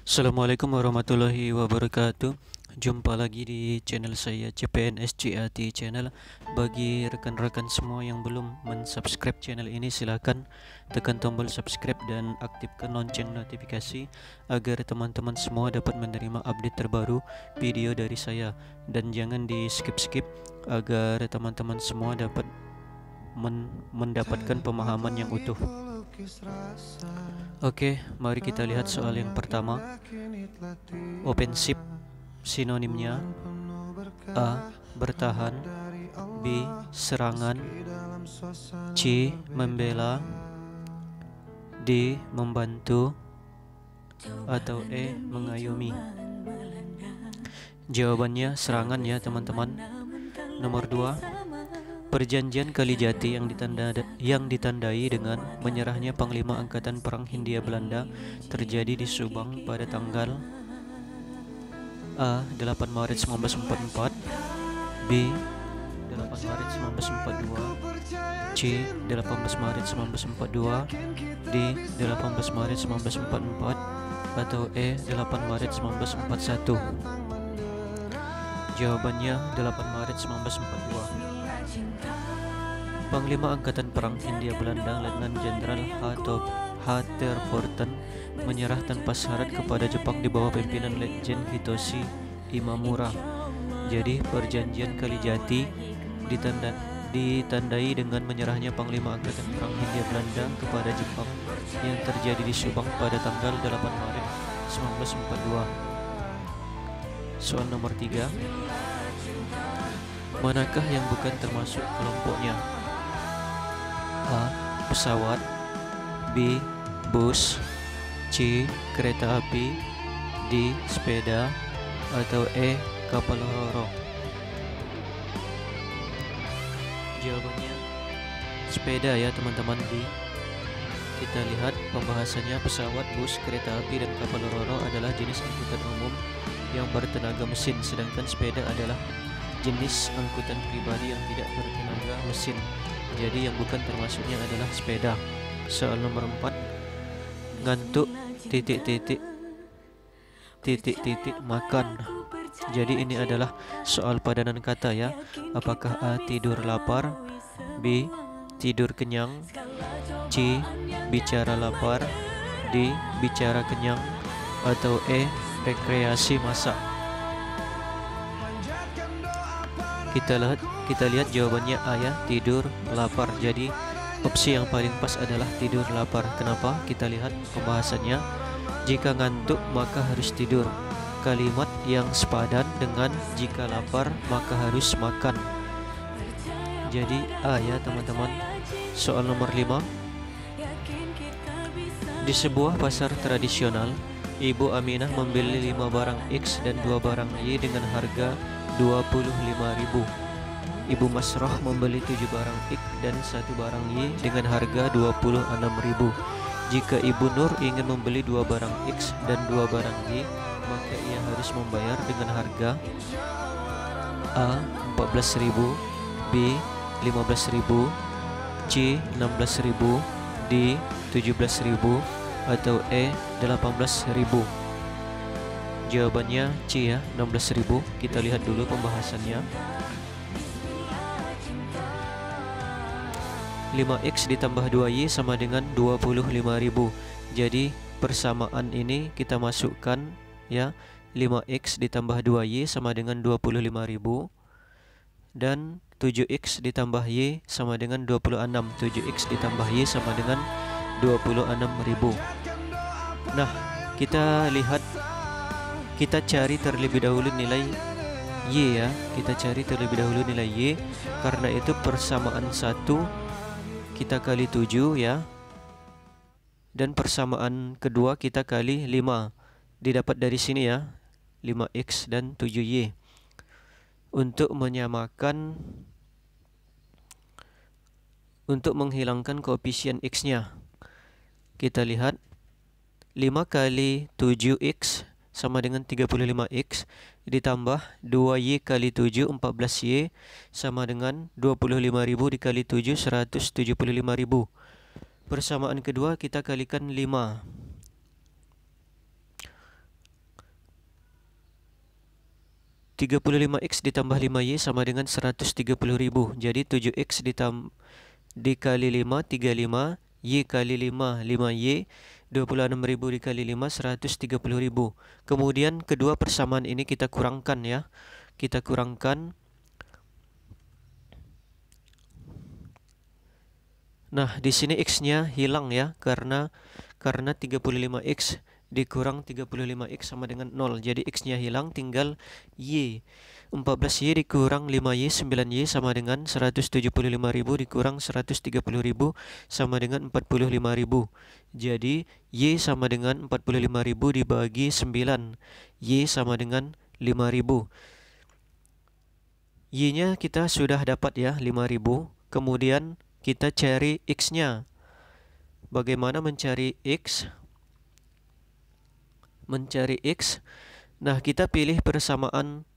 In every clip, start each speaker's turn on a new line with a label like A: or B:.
A: Assalamualaikum warahmatullahi wabarakatuh. Jumpa lagi di channel saya CPNS Channel. Bagi rekan-rekan semua yang belum mensubscribe channel ini, silakan tekan tombol subscribe dan aktifkan lonceng notifikasi agar teman-teman semua dapat menerima update terbaru video dari saya. Dan jangan di skip-skip agar teman-teman semua dapat mendapatkan pemahaman yang utuh. Oke, mari kita lihat soal yang pertama. Offensive sinonimnya: A. Bertahan, B. Serangan, C. Membela, D. Membantu, atau E. Mengayomi. Jawabannya serangan ya teman-teman. Nomor 2. Perjanjian Kalijati yang ditandai dengan menyerahnya Panglima Angkatan Perang Hindia Belanda terjadi di Subang pada tanggal A. 8 Maret 1944, B. 8 Maret 1942, C. 18 Maret 1942, D. 18 Maret 1944, atau E. 8 Maret 1941. Jawabannya 8 Maret 1942. Panglima Angkatan Perang Hindia Belanda Letnan Jenderal H. Ter Borten menyerah tanpa syarat kepada Jepang di bawah pimpinan Letjen Hitoshi Imamura. Jadi perjanjian Kalijati ditandai dengan menyerahnya Panglima Angkatan Perang Hindia Belanda kepada Jepang yang terjadi di Subang pada tanggal 8 Maret 1942. Soal nomor 3. Manakah yang bukan termasuk kelompoknya? A. Pesawat, B. Bus, C. Kereta api, D. Sepeda, atau E. Kapal roro. Jawabannya sepeda ya teman-teman. D. Kita lihat pembahasannya. Pesawat, bus, kereta api, dan kapal roro adalah jenis angkutan umum yang bertenaga mesin, sedangkan sepeda adalah jenis angkutan pribadi yang tidak bertenaga mesin. Jadi yang bukan termasuknya adalah sepeda. Soal nomor 4. Ngantuk makan. Jadi ini adalah soal padanan kata ya. Apakah A. Tidur lapar, B. Tidur kenyang, C. Bicara lapar, D. Bicara kenyang, atau E. Rekreasi masak. Kita lihat jawabannya A ya, tidur lapar. Jadi opsi yang paling pas adalah tidur lapar. Kenapa? Kita lihat pembahasannya. Jika ngantuk maka harus tidur. Kalimat yang sepadan dengan jika lapar maka harus makan. Jadi A ya teman-teman. Soal nomor 5. Di sebuah pasar tradisional, Ibu Aminah membeli 5 barang X dan 2 barang Y dengan harga 25.000. Ibu Masroh membeli 7 barang X dan 1 barang Y dengan harga 26.000. Jika Ibu Nur ingin membeli 2 barang X dan 2 barang Y, maka ia harus membayar dengan harga A. 14.000, B. 15.000, C. 16.000, D. 17.000, atau E. 18.000. Jawabannya C ya, 16.000. Kita lihat dulu pembahasannya. 5X ditambah 2Y sama dengan 25.000. Jadi persamaan ini kita masukkan ya. 5X ditambah 2Y sama dengan 25.000, dan 7X ditambah Y sama dengan 26. 7X ditambah Y sama dengan 26.000. Nah, kita cari terlebih dahulu nilai Y ya. Kita cari terlebih dahulu nilai Y. Karena itu persamaan 1 kita kali 7 ya. Dan persamaan kedua kita kali 5. Didapat dari sini ya, 5X dan 7Y. Untuk menghilangkan koefisien X-nya, kita lihat 5 kali 7X sama dengan 35X ditambah 2Y kali 7 14Y sama dengan 25.000 dikali 7 175.000. Persamaan kedua kita kalikan 5. 35X ditambah 5Y sama dengan 130.000. Jadi 7X dikali 5, 35, Y kali 5, 5Y, 26.000 dikali 5, 130.000. Kemudian kedua persamaan ini kita kurangkan ya. Kita kurangkan. Nah, di sini X-nya hilang ya, karena 35X dikurang 35X sama dengan 0. Jadi X-nya hilang, tinggal Y. 14Y dikurang 5Y, 9Y sama dengan 175.000 dikurang 130.000 sama dengan 45.000. Jadi Y sama dengan 45.000 dibagi 9. Y sama dengan 5.000. Y-nya kita sudah dapat ya, 5.000. Kemudian kita cari X-nya. Bagaimana mencari X? Mencari X. Nah, kita pilih persamaan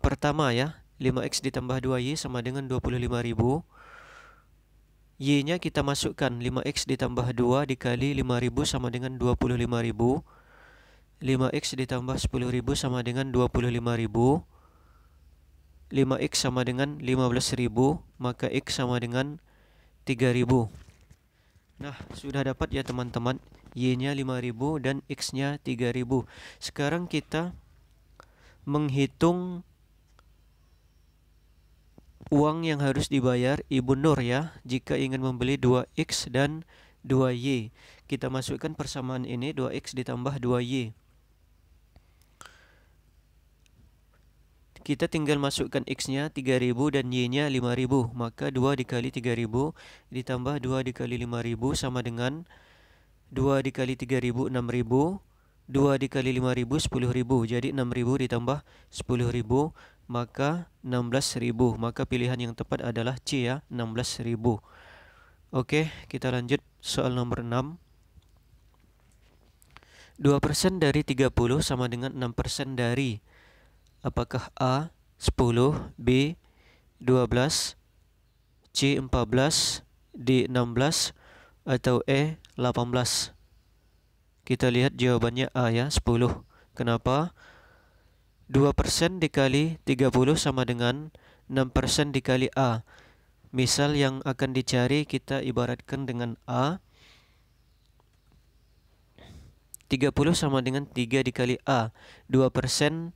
A: pertama ya. 5X ditambah 2Y sama dengan 25.000. Y-nya kita masukkan. 5X ditambah 2 dikali 5.000 sama dengan 25.000. 5X ditambah 10.000 sama dengan 25.000. 5X sama dengan 15.000. Maka X sama dengan 3.000. Nah, sudah dapat ya teman-teman. Y-nya 5.000 dan X-nya 3.000. Sekarang kita menghitung uang yang harus dibayar Ibu Nur ya, jika ingin membeli 2X dan 2Y. Kita masukkan persamaan ini, 2X ditambah 2Y. Kita tinggal masukkan X-nya 3.000 dan Y-nya 5.000. Maka 2 dikali 3.000 ditambah 2 dikali 5.000 sama dengan 2 dikali 3.000, 6.000. 2 dikali 5.000, 10.000. Jadi 6.000 ditambah 10.000, maka 16.000. Maka pilihan yang tepat adalah C ya, 16.000. Oke, kita lanjut soal nomor 6. 2% dari 30 sama dengan 6% dari. Apakah A 10, B 12, C 14, D 16, atau E 18? Kita lihat jawabannya A ya, 10. Kenapa? 2% dikali 30 sama dengan 6% dikali A. Misal yang akan dicari kita ibaratkan dengan A. 30 sama dengan 3 dikali A. 2%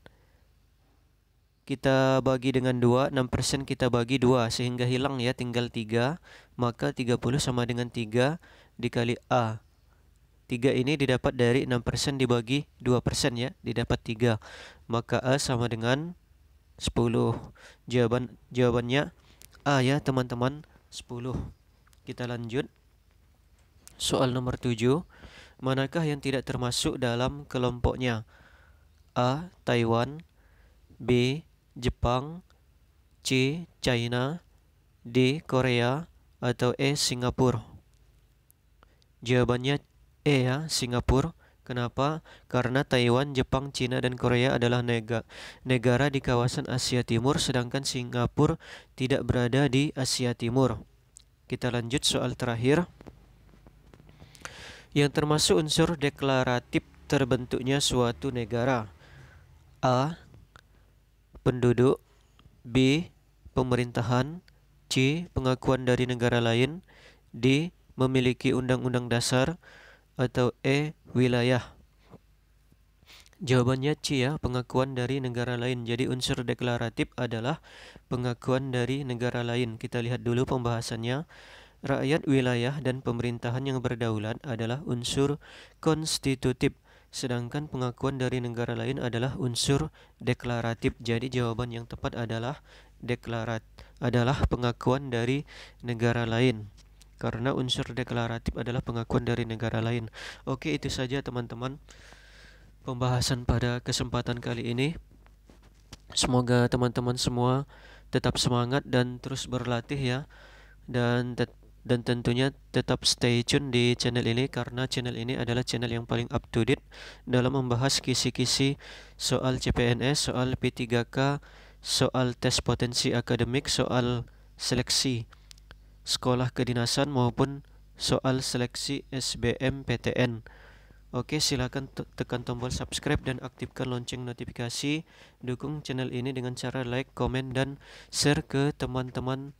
A: kita bagi dengan 2, 6% kita bagi 2, sehingga hilang ya, tinggal 3. Maka 30 sama dengan 3 dikali A. 3 ini didapat dari 6% dibagi 2% ya, didapat 3. Maka A sama dengan 10. Jawabannya A ya teman-teman, 10. Kita lanjut. Soal nomor 7. Manakah yang tidak termasuk dalam kelompoknya? A. Taiwan, B. Jepang, C. China, D. Korea, atau E. Singapura? Jawabannya E ya, Singapura. Kenapa? Karena Taiwan, Jepang, Cina, dan Korea adalah negara di kawasan Asia Timur, sedangkan Singapura tidak berada di Asia Timur. Kita lanjut soal terakhir. Yang termasuk unsur deklaratif terbentuknya suatu negara. A. Penduduk, B. Pemerintahan, C. Pengakuan dari negara lain, D. Memiliki undang-undang dasar, atau E. Wilayah. Jawabannya C ya, pengakuan dari negara lain. Jadi unsur deklaratif adalah pengakuan dari negara lain. Kita lihat dulu pembahasannya. Rakyat, wilayah, dan pemerintahan yang berdaulat adalah unsur konstitutif, sedangkan pengakuan dari negara lain adalah unsur deklaratif. Jadi jawaban yang tepat adalah pengakuan dari negara lain, karena unsur deklaratif adalah pengakuan dari negara lain. Oke, itu saja teman-teman pembahasan pada kesempatan kali ini. Semoga teman-teman semua tetap semangat dan terus berlatih ya, dan tentunya tetap stay tune di channel ini, karena channel ini adalah channel yang paling up to date dalam membahas kisi-kisi soal CPNS, soal P3K, soal tes potensi akademik, soal seleksi sekolah kedinasan, maupun soal seleksi SBMPTN. Oke, silakan tekan tombol subscribe dan aktifkan lonceng notifikasi. Dukung channel ini dengan cara like, komen, dan share ke teman-teman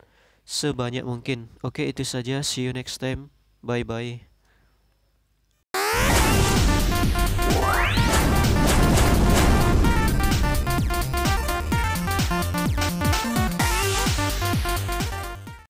A: sebanyak mungkin. Oke, itu saja. See you next time. Bye bye.